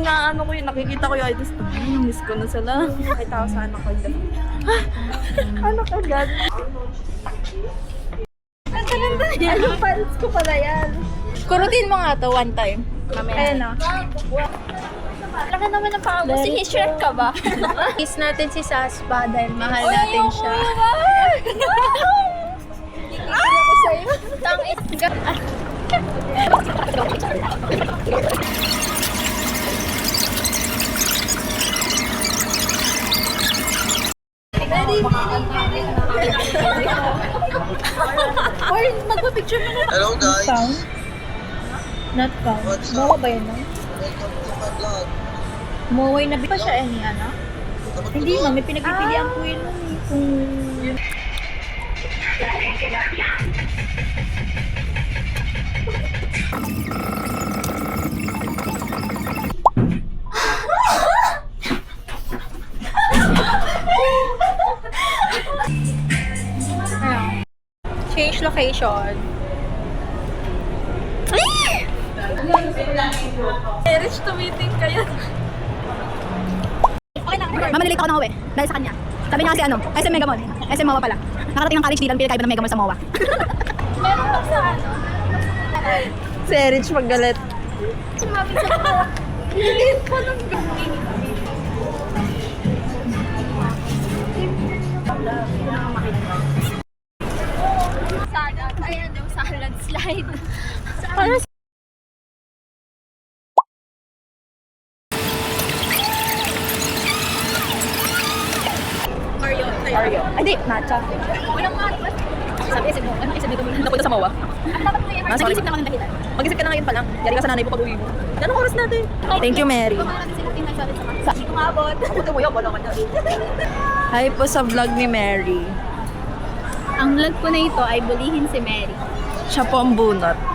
Na ano ko yun, nakikita ko yung idols. Miss ko na sila. Nakita ko sa anak ko yun. Anak agad. Ang ganda yan. Yung fans ko pala yan. Kurutin mo nga to one time. Ayan na. Laka naman ang paa mo. Sige, Shrek ka ba? Kiss natin si Saspa dahil mahal natin siya. Ako sa'yo. Tangit. Or magpa-picture mo na. Hello guys! Found? Not found. What's Bawa up? ba yun? No? Welcome to my vlog. Umuwi na ba siya ni ano? Hindi ma, may pinagpipilian ko yun. Kung... Change location. Rich to meeting kayo. Mama, nalilate ako na uwi. Dahil sa kanya. Sabi niya kasi ano, SM Mega Mall. SM MOA pala. Nakarating ng college, di lang pinagkaiba ng Mega Mall sa MOA. Meron pa sa ano? Si Rich magalit. Sumabit sa mga. Lilit pa ng Sana. Ayan daw sa landslide. Para Mario. Ay, di, matcha. Walang Mario. Sabi, SM mo. Ano SM Mega Mall? Napunta sa MOA. Ano dapat mo yung nag-isip naman ng dahilan? Mag-isip ka na ngayon pa lang. Yari ka sa nanay mo pag uwi mo. Anong oras natin? Thank you, Mary. Kumain natin sila tinagsalit sa kanila. Hindi kumabot. Puto mo yun, wala man Hi po sa vlog ni Mary. ang vlog ko na ito ay bulihin si Mary. Siya po ang bunot.